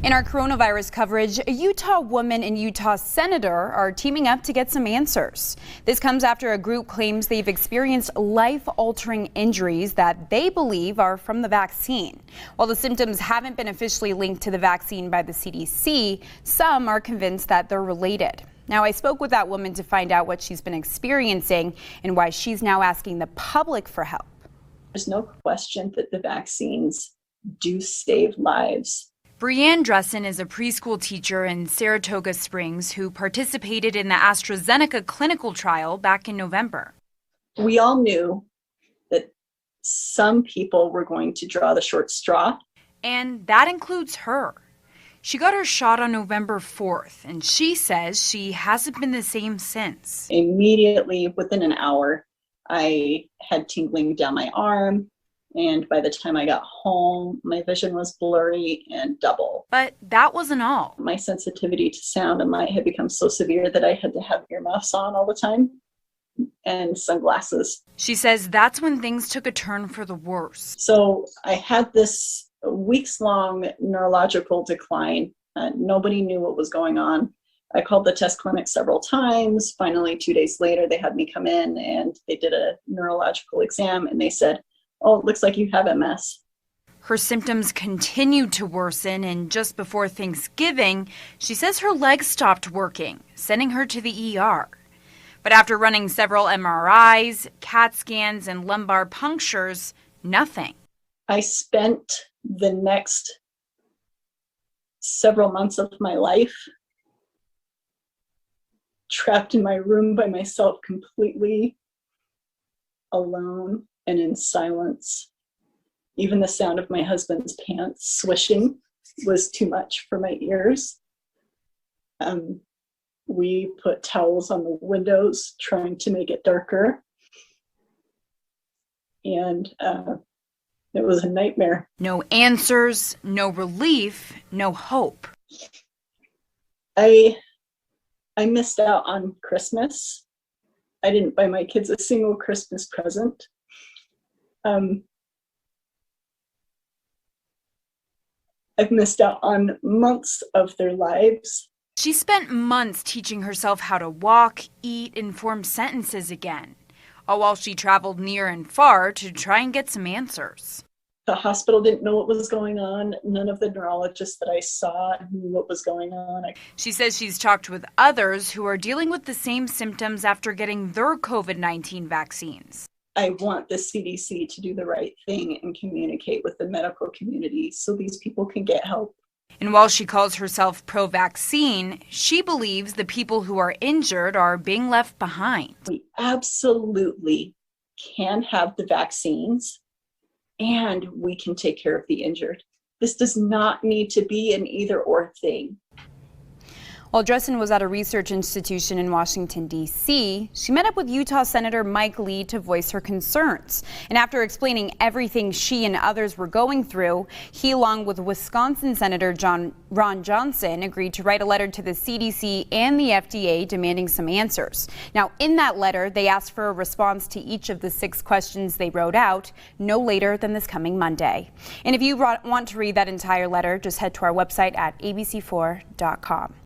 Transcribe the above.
In our coronavirus coverage, a Utah woman and Utah senator are teaming up to get some answers. This comes after a group claims they've experienced life-altering injuries that they believe are from the vaccine. While the symptoms haven't been officially linked to the vaccine by the CDC, some are convinced that they're related. Now, I spoke with that woman to find out what she's been experiencing and why she's now asking the public for help. There's no question that the vaccines do save lives. Brianne Dressen is a preschool teacher in Saratoga Springs who participated in the AstraZeneca clinical trial back in November. We all knew that some people were going to draw the short straw. And that includes her. She got her shot on November 4th, and she says she hasn't been the same since. Immediately, within an hour, I had tingling down my arm. And by the time I got home, my vision was blurry and double. But that wasn't all. My sensitivity to sound had become so severe that I had to have earmuffs on all the time and sunglasses. She says that's when things took a turn for the worse. So I had this weeks-long neurological decline. Nobody knew what was going on. I called the test clinic several times. Finally, 2 days later, they had me come in and they did a neurological exam and they said, "Oh, it looks like you have MS." Her symptoms continued to worsen, and just before Thanksgiving, she says her legs stopped working, sending her to the ER. But after running several MRIs, CAT scans, and lumbar punctures, nothing. I spent the next several months of my life trapped in my room by myself, completely alone and in silence. Even the sound of my husband's pants swishing was too much for my ears. We put towels on the windows, trying to make it darker. And it was a nightmare. No answers, no relief, no hope. I missed out on Christmas. I didn't buy my kids a single Christmas present. I've missed out on months of their lives. She spent months teaching herself how to walk, eat, and form sentences again, all while she traveled near and far to try and get some answers. The hospital didn't know what was going on. None of the neurologists that I saw knew what was going on. She says she's talked with others who are dealing with the same symptoms after getting their COVID-19 vaccines. I want the CDC to do the right thing and communicate with the medical community so these people can get help. And while she calls herself pro-vaccine, she believes the people who are injured are being left behind. We absolutely can have the vaccines and we can take care of the injured. This does not need to be an either-or thing. While Dressen was at a research institution in Washington, D.C., she met up with Utah Senator Mike Lee to voice her concerns. And after explaining everything she and others were going through, he, along with Wisconsin Senator Ron Johnson, agreed to write a letter to the CDC and the FDA demanding some answers. Now, in that letter, they asked for a response to each of the 6 questions they wrote out no later than this coming Monday. And if you want to read that entire letter, just head to our website at abc4.com.